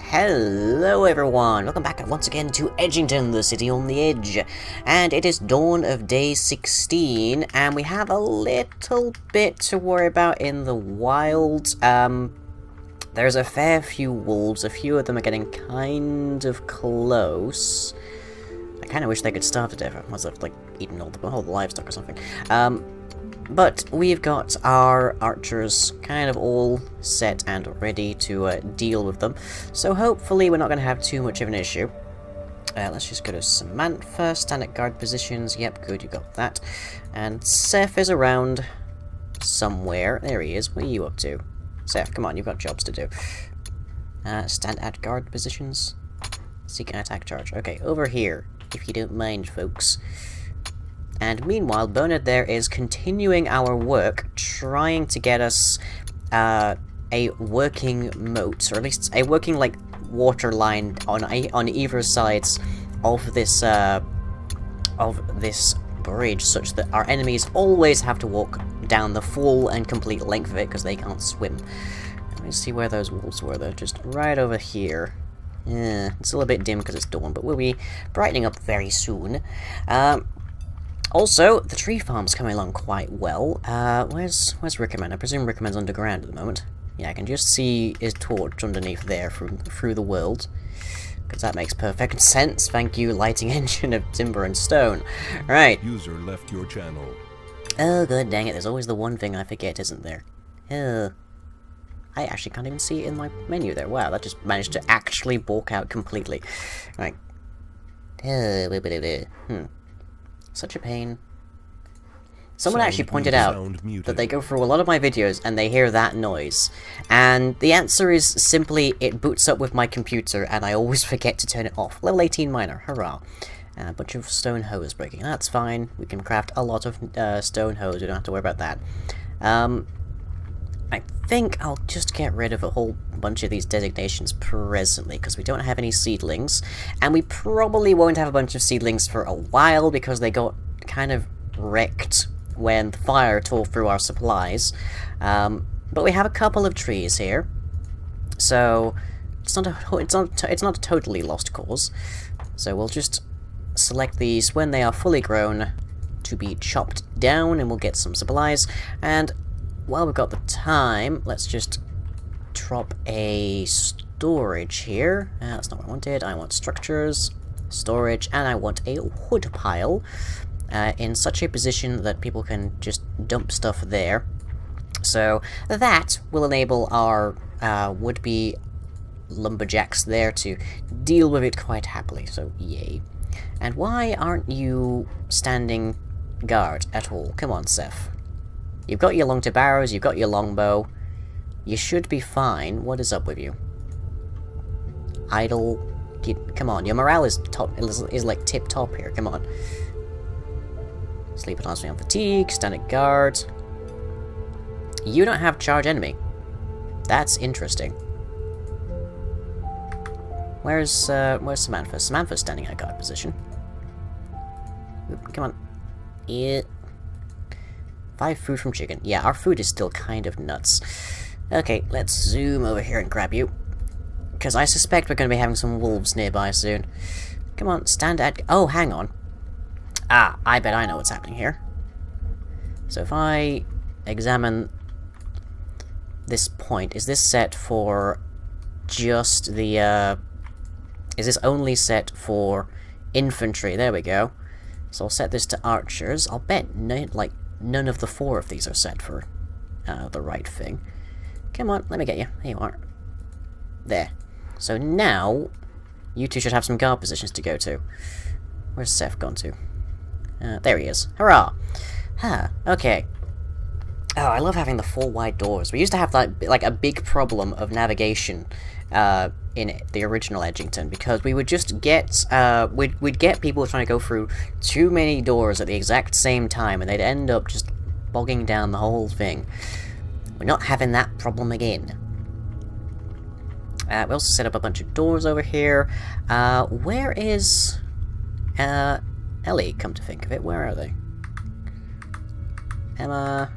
Hello everyone, welcome back once again to Edgington, the city on the edge. And it is dawn of day 16, and we have a little bit to worry about in the wild. There's a fair few wolves, a few of them are getting kind of close. I kind of wish they could starve to death, unless they've like eaten all the livestock or something. But we've got our archers kind of all set and ready to deal with them. So hopefully we're not going to have too much of an issue. Let's just go to Samantha, stand at guard positions. Yep, good, you got that. And Seth is around somewhere. There he is. What are you up to? Seth, come on, you've got jobs to do. Stand at guard positions. Seek an attack charge. Okay, over here, if you don't mind, folks. And meanwhile, Bernard there is continuing our work, trying to get us a working moat, or at least a working, like, water line on either sides of this bridge, such that our enemies always have to walk down the full and complete length of it, because they can't swim. Let me see where those wolves were. They're just right over here. Yeah, it's still a bit dim because it's dawn, but we'll be brightening up very soon. Also, the tree farm's coming along quite well. Where's Rickerman? I presume Rickerman's underground at the moment. Yeah, I can just see his torch underneath there through the world. Because that makes perfect sense. Thank you, lighting engine of timber and stone. Right. User left your channel. Oh, god dang it. There's always the one thing I forget, isn't there? I actually can't even see it in my menu there. Wow, that just managed to actually balk out completely. Right. Such a pain. Someone actually pointed out that they go through a lot of my videos and they hear that noise. And the answer is simply, it boots up with my computer and I always forget to turn it off. Level 18 miner, hurrah. A bunch of stone hose breaking. That's fine. We can craft a lot of stone hose. We don't have to worry about that. I think I'll just get rid of a whole bunch of these designations presently, because we don't have any seedlings, and we probably won't have a bunch of seedlings for a while, because they got kind of wrecked when the fire tore through our supplies. But we have a couple of trees here, so it's not a totally lost cause. So we'll just select these when they are fully grown to be chopped down, and we'll get some supplies. And while we've got the time, let's just drop a storage here. That's not what I wanted. I want structures, storage, and I want a wood pile in such a position that people can just dump stuff there. So that will enable our would-be lumberjacks there to deal with it quite happily, so yay. And why aren't you standing guard at all? Come on, Seth. You've got your long-tip arrows, you've got your longbow. You should be fine. What is up with you? Idle. Come on, your morale is like tip-top here. Come on. Sleep autonomously on fatigue, stand at guard. You don't have charge enemy. That's interesting. Where's Samantha? Samantha's standing at guard position. Oop, come on. Yeah. 5 food from chicken. Yeah, our food is still kind of nuts. Okay, let's zoom over here and grab you. Because I suspect we're going to be having some wolves nearby soon. Come on, stand at... Oh, hang on. Ah, I bet I know what's happening here. So if I examine this point, is this set for just the... Is this only set for infantry? There we go. So I'll set this to archers. I'll bet, none of the 4 of these are set for the right thing. Come on, let me get you. There you are. There. So now, you two should have some guard positions to go to. Where's Seth gone to? There he is. Hurrah! Okay. Oh, I love having the 4 wide doors. We used to have like a big problem of navigation in the original Edgington, because we would just get we'd get people trying to go through too many doors at the exact same time, and they'd end up just bogging down the whole thing. We're not having that problem again. We also set up a bunch of doors over here. Where is Ellie, come to think of it? Where are they? Emma,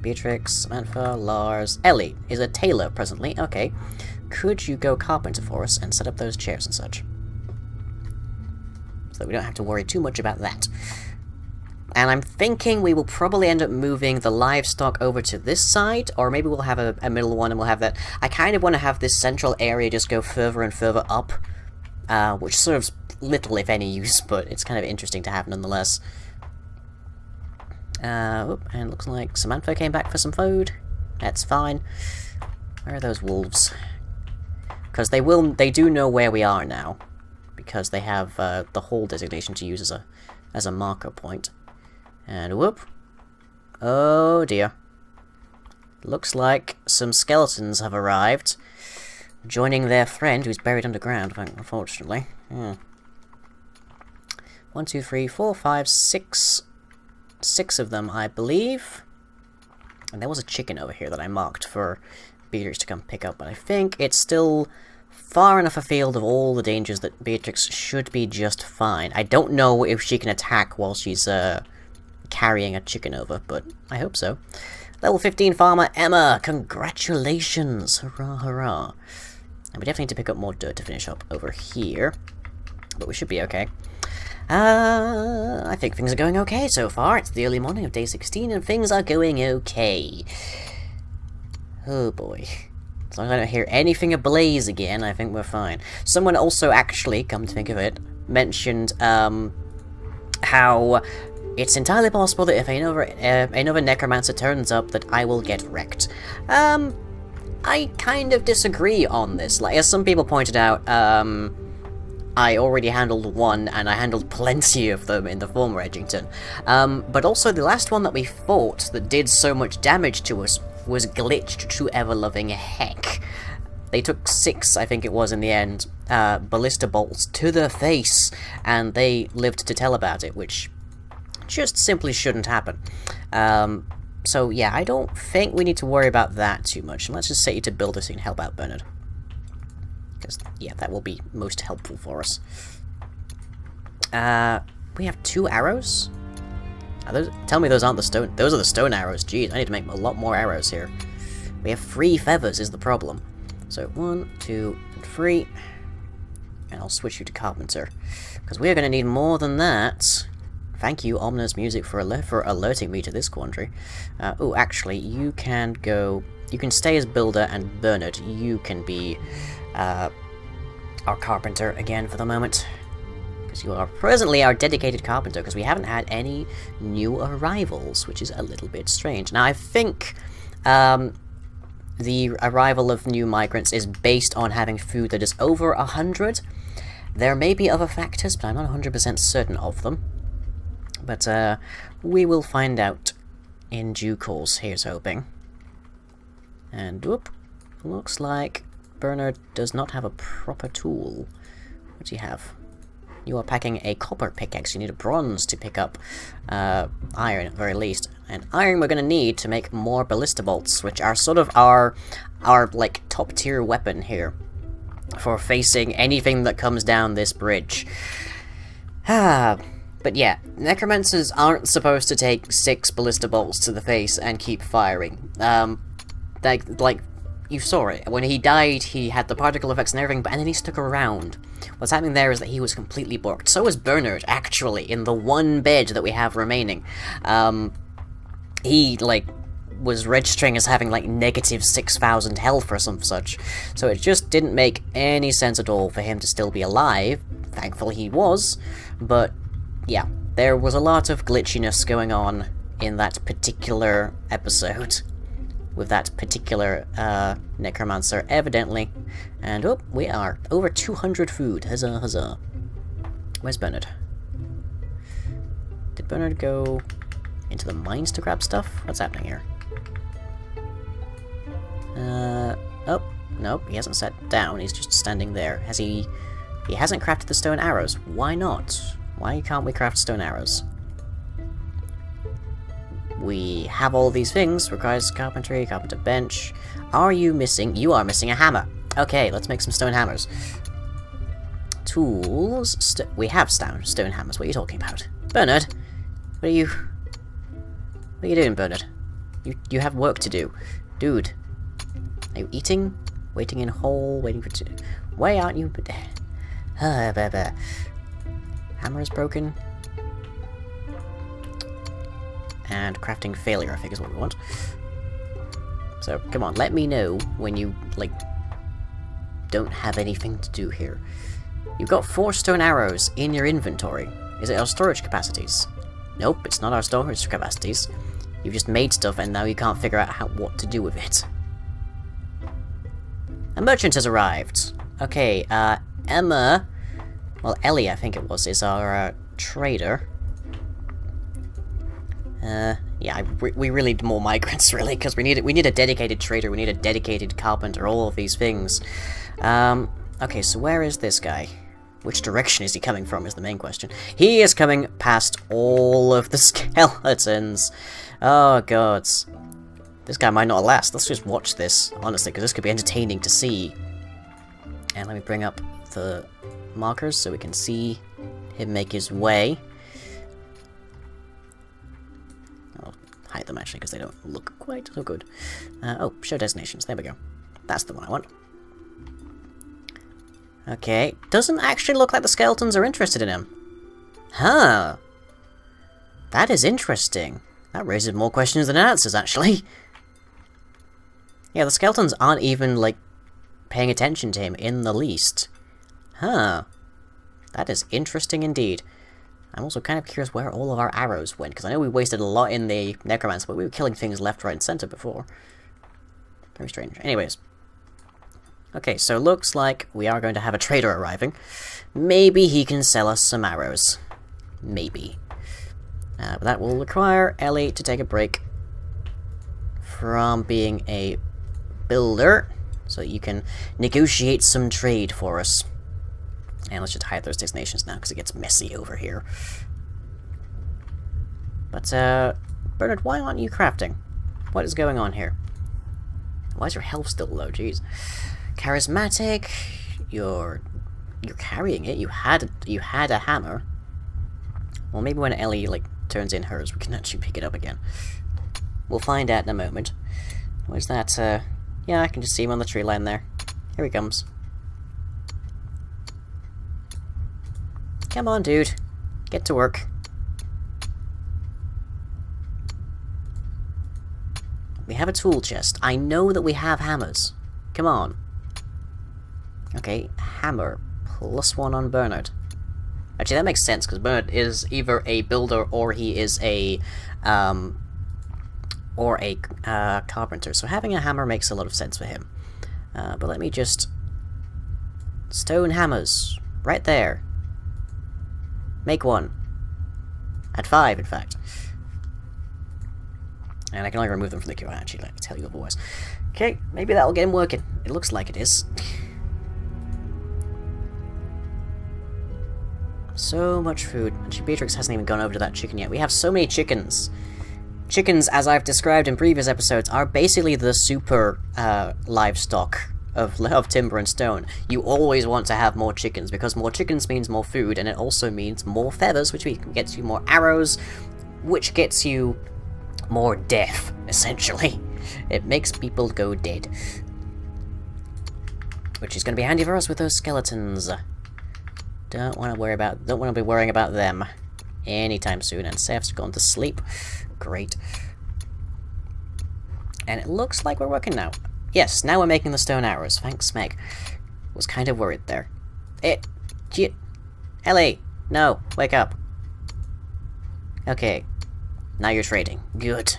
Beatrix, Samantha, Lars, Ellie is a tailor presently. Okay. could you go carpenter for us and set up those chairs and such? So that we don't have to worry too much about that. And I'm thinking we will probably end up moving the livestock over to this side, or maybe we'll have a middle one and we'll have that. I kind of want to have this central area just go further and further up, which serves little, if any, use, but it's kind of interesting to have nonetheless. And looks like Samantha came back for some food. That's fine. Where are those wolves? Because they do know where we are now, because they have the hole designation to use as a marker point. And whoop. Oh dear. Looks like some skeletons have arrived, joining their friend who's buried underground, unfortunately. 1, 2, 3, 4, 5, 6. 6 of them, I believe. And there was a chicken over here that I marked for Beatrix to come pick up, but I think it's still far enough afield of all the dangers that Beatrix should be just fine. I don't know if she can attack while she's carrying a chicken over, but I hope so. Level 15 farmer Emma, congratulations! Hurrah, hurrah. And we definitely need to pick up more dirt to finish up over here, but we should be okay. I think things are going okay so far. It's the early morning of day 16 and things are going okay. Oh boy. As long as I don't hear anything ablaze again, I think we're fine. Someone also actually, come to think of it, mentioned how it's entirely possible that if another necromancer turns up that I will get wrecked. I kind of disagree on this. Like, as some people pointed out, I already handled one, and I handled plenty of them in the former Edgington. But also the last one that we fought that did so much damage to us was glitched to ever-loving heck. They took 6, I think it was in the end, ballista bolts to the face, and they lived to tell about it, which just simply shouldn't happen. So yeah, I don't think we need to worry about that too much. Let's just set you to build this so you can help out Bernard. Because, yeah, that will be most helpful for us. We have 2 arrows? Tell me those aren't the stone... Those are the stone arrows. Jeez, I need to make a lot more arrows here. We have 3 feathers is the problem. So, 1, 2, and 3. And I'll switch you to carpenter. Because we are going to need more than that. Thank you, ominous music, for alerting me to this quandary. Oh, actually, you can go... You can stay as builder, and Bernard, you can be... our carpenter again for the moment, because you are presently our dedicated carpenter, because we haven't had any new arrivals, which is a little bit strange. Now, I think the arrival of new migrants is based on having food that is over 100. There may be other factors, but I'm not 100% certain of them. But we will find out in due course, here's hoping. And whoop, looks like Bernard does not have a proper tool. What do you have? You are packing a copper pickaxe. You need a bronze to pick up iron, at the very least. And iron we're going to need to make more ballista bolts, which are sort of our like, top-tier weapon here for facing anything that comes down this bridge. But yeah, necromancers aren't supposed to take 6 ballista bolts to the face and keep firing. Like, you saw it. When he died, he had the particle effects and everything, and then he stuck around. What's happening there is that he was completely blocked. So was Bernard, actually, in the one bed that we have remaining. He, like, was registering as having, like, negative 6,000 health or some such. So it just didn't make any sense at all for him to still be alive. Thankfully he was. But, yeah, there was a lot of glitchiness going on in that particular episode. With that particular necromancer, evidently. And, oh, we are over 200 food. Huzzah, huzzah. Where's Bernard? Did Bernard go into the mines to grab stuff? What's happening here? Oh, nope, he hasn't sat down, he's just standing there. Has he... He hasn't crafted the stone arrows. Why not? Why can't we craft stone arrows? We have all these things. Requires carpentry, carpenter bench. Are you missing? You are missing a hammer. Okay, let's make some stone hammers. Tools. We have stone hammers. What are you talking about? Bernard? What are you doing, Bernard? You have work to do. Dude. Are you eating? Waiting in hole, waiting for two. Why aren't you? Hammer is broken. And crafting failure, I think, is what we want. So, come on, let me know when you, like, don't have anything to do here. You've got 4 stone arrows in your inventory. Is it our storage capacities? Nope, it's not our storage capacities. You've just made stuff and now you can't figure out what to do with it. A merchant has arrived. Okay, Emma... Well, Ellie, I think it was, is our, trader. Yeah, we really need more migrants, really, because we need a dedicated trader, we need a dedicated carpenter, all of these things. Okay, so where is this guy? Which direction is he coming from is the main question. He is coming past all of the skeletons. Oh, gods. This guy might not last. Let's just watch this, honestly, because this could be entertaining to see. And let me bring up the markers so we can see him make his way. I'll hide them, actually, because they don't look quite so good. Oh, show destinations. There we go. That's the one I want. Okay. Doesn't actually look like the skeletons are interested in him. Huh. That is interesting. That raises more questions than answers, actually. Yeah, the skeletons aren't even, like, paying attention to him in the least. Huh. That is interesting indeed. I'm also kind of curious where all of our arrows went, because I know we wasted a lot in the necromancer, but we were killing things left, right, and center before. Very strange. Anyways. Okay, so looks like we are going to have a trader arriving. Maybe he can sell us some arrows. Maybe. But that will require Ellie to take a break from being a builder, so that you can negotiate some trade for us. And let's just hide those destinations now, because it gets messy over here. But, Bernard, why aren't you crafting? What is going on here? Why is your health still low? Jeez. Charismatic. You're carrying it. You had a hammer. Well, maybe when Ellie, like, turns in hers, we can actually pick it up again. We'll find out in a moment. Where's that, yeah, I can just see him on the tree line there. Here he comes. Come on, dude. Get to work. We have a tool chest. I know that we have hammers. Come on. Okay, hammer. +1 on Bernard. Actually, that makes sense, because Bernard is either a builder or he is a, carpenter. So having a hammer makes a lot of sense for him. But let me just... Stone hammers. Right there. Make 1. At 5, in fact. And I can only remove them from the queue, actually, let me tell you otherwise. Okay, maybe that'll get him working. It looks like it is. So much food. Actually, Beatrix hasn't even gone over to that chicken yet. We have so many chickens. Chickens, as I've described in previous episodes, are basically the super livestock of timber and stone. You always want to have more chickens, because more chickens means more food, and it also means more feathers, which gets you more arrows, which gets you more death, essentially. It makes people go dead. Which is going to be handy for us with those skeletons. Don't want to be worrying about them anytime soon. And Seth's gone to sleep. Great. And it looks like we're working now. Yes, now we're making the stone arrows. Thanks, Meg. Was kind of worried there. Ellie! No, wake up. Okay. Now you're trading. Good.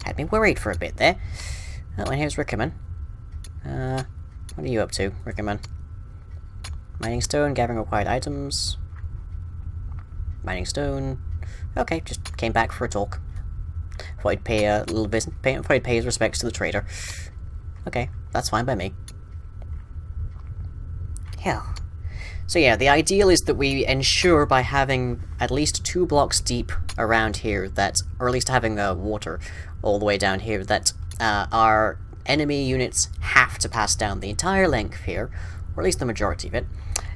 Had me worried for a bit there. Oh, and here's Rickerman. What are you up to, Rickerman? Mining stone, gathering required items. Mining stone. Okay, just came back for a talk. Thought I'd pay a little bit. Thought I'd pay his respects to the trader. Okay, that's fine by me. Hell. So yeah, the ideal is that we ensure by having at least 2 blocks deep around here that, or at least having water all the way down here, that our enemy units have to pass down the entire length here, or at least the majority of it,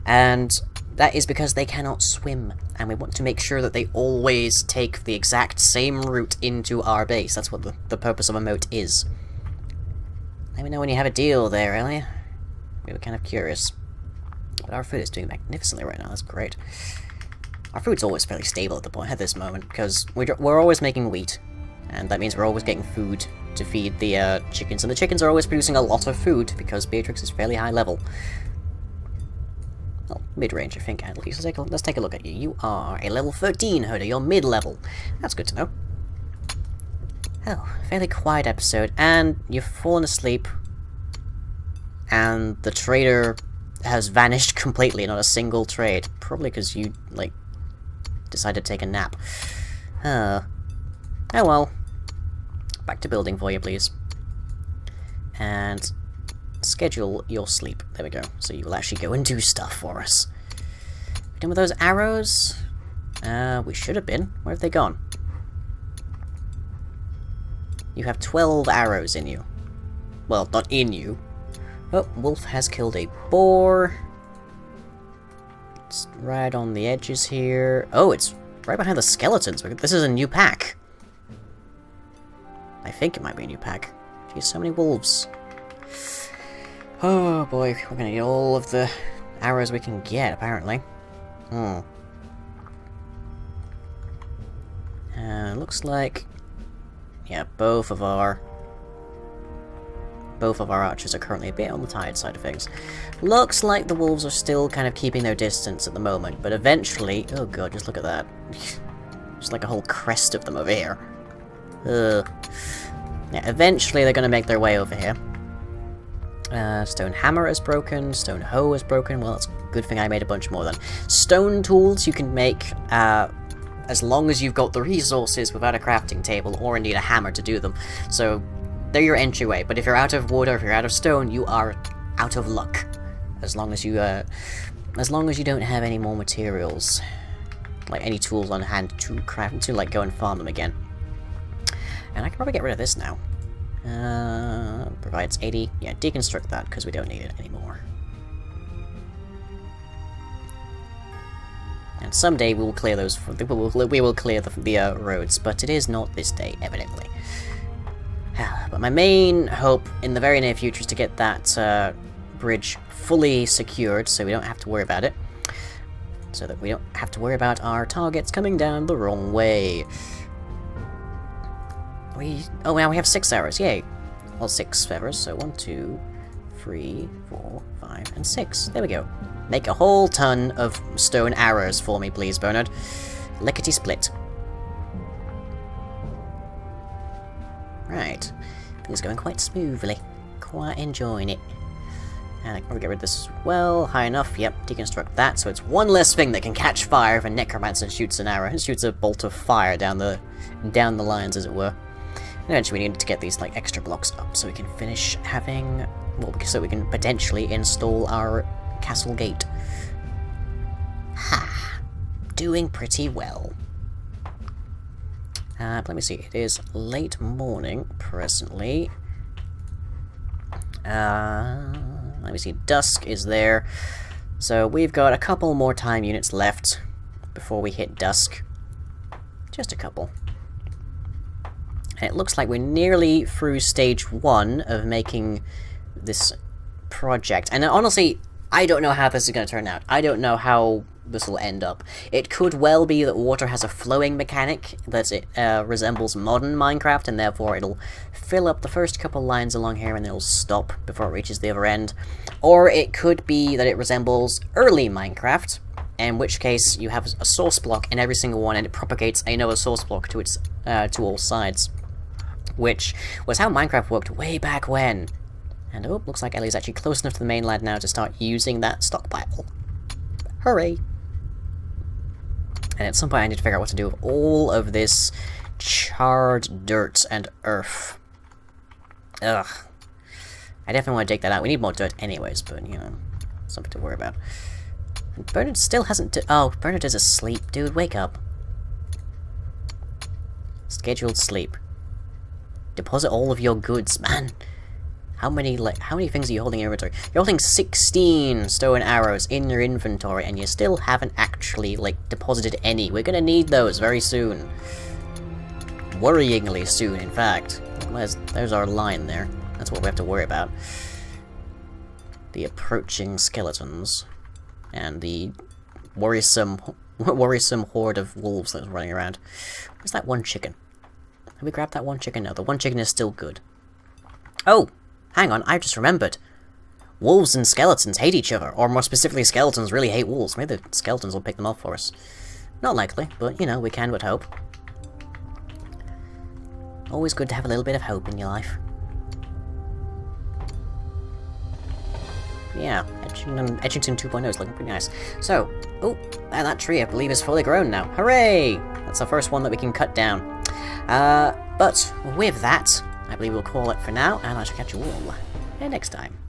and that is because they cannot swim, and we want to make sure that they always take the exact same route into our base. That's what the purpose of a moat is. Let me know when you have a deal there, Ellie. We were kind of curious. But our food is doing magnificently right now, that's great. Our food's always fairly stable at this moment, because we're always making wheat. And that means we're always getting food to feed the chickens, and the chickens are always producing a lot of food, because Beatrix is fairly high level. Well, mid-range, I think, at least. Let's take a look at you. You are a level 13 herder, you're mid-level. That's good to know. Oh, fairly quiet episode, and you've fallen asleep, and the trader has vanished completely, not a single trade. Probably because you, like, decided to take a nap. Oh well. Back to building for you, please. And schedule your sleep. There we go. So you will actually go and do stuff for us. Done with those arrows? We should have been. Where have they gone? You have 12 arrows in you. Well, not in you. Oh, wolf has killed a boar. It's right on the edges here. Oh, it's right behind the skeletons. This is a new pack. I think it might be a new pack. Geez, so many wolves. Oh boy, we're gonna get all of the arrows we can get, apparently. Looks like... yeah, both of our archers are currently a bit on the tired side of things. Looks like the wolves are still kind of keeping their distance at the moment, but eventually... oh god, just look at that. Just like a whole crest of them over here. Yeah, eventually they're going to make their way over here. Stone hammer is broken, stone hoe is broken. Well, it's a good thing I made a bunch more then. Stone tools you can make as long as you've got the resources without a crafting table, or indeed a hammer to do them. So they're your entryway, but if you're out of wood or if you're out of stone, you are out of luck. As long as you don't have any more materials, like any tools on hand to craft, to like go and farm them again. And I can probably get rid of this now. Provides 80. Yeah, deconstruct that because we don't need it anymore. And someday we will clear those. We will clear the roads, but it is not this day, evidently. But my main hope in the very near future is to get that bridge fully secured, so we don't have to worry about it. So that we don't have to worry about our targets coming down the wrong way. Oh, now we have 6 arrows, yay! Well, 6 feathers, so 1, 2, 3, 4, 5, and 6. There we go. Make a whole ton of stone arrows for me, please, Bernard. Lickety-split. Right. Things going quite smoothly. Quite enjoying it. And I can probably get rid of this as well. High enough, yep, deconstruct that, so it's one less thing that can catch fire if a necromancer shoots an arrow. It shoots a bolt of fire down the lines, as it were. And eventually we need to get these, like, extra blocks up so we can finish having... well, so we can potentially install our castle gate. Ha! Doing pretty well. Let me see, it is late morning, presently. Let me see, dusk is there. So we've got a couple more time units left before we hit dusk. Just a couple. And it looks like we're nearly through stage 1 of making this project. And honestly, I don't know how this is going to turn out. I don't know how this will end up. It could well be that water has a flowing mechanic, that it resembles modern Minecraft, and therefore it'll fill up the first couple lines along here and then it'll stop before it reaches the other end. Or it could be that it resembles early Minecraft, in which case you have a source block in every single one and it propagates another source block to its to all sides. Which was how Minecraft worked way back when. And oh, looks like Ellie's actually close enough to the mainland now to start using that stockpile. Hooray! And at some point I need to figure out what to do with all of this charred dirt and earth. Ugh. I definitely want to take that out. We need more dirt anyways, but, you know, something to worry about. And Bernard still hasn't... oh, Bernard is asleep. Dude, wake up. Scheduled sleep. Deposit all of your goods, man. How many things are you holding in your inventory? You're holding 16 stone arrows in your inventory, and you still haven't actually, like, deposited any. We're gonna need those very soon. Worryingly soon, in fact. There's our line there. That's what we have to worry about. The approaching skeletons. And the worrisome horde of wolves that's running around. Where's that one chicken? Have we grabbed that one chicken? No, the one chicken is still good. Oh! Hang on, I just remembered. Wolves and skeletons hate each other, or more specifically, skeletons really hate wolves. Maybe the skeletons will pick them off for us. Not likely, but, you know, we can but hope. Always good to have a little bit of hope in your life. Yeah, Edgington 2.0 is looking pretty nice. So, oh, and that tree, I believe, is fully grown now. Hooray! That's the first one that we can cut down. But with that, I believe we'll call it for now, and I shall catch you all next time.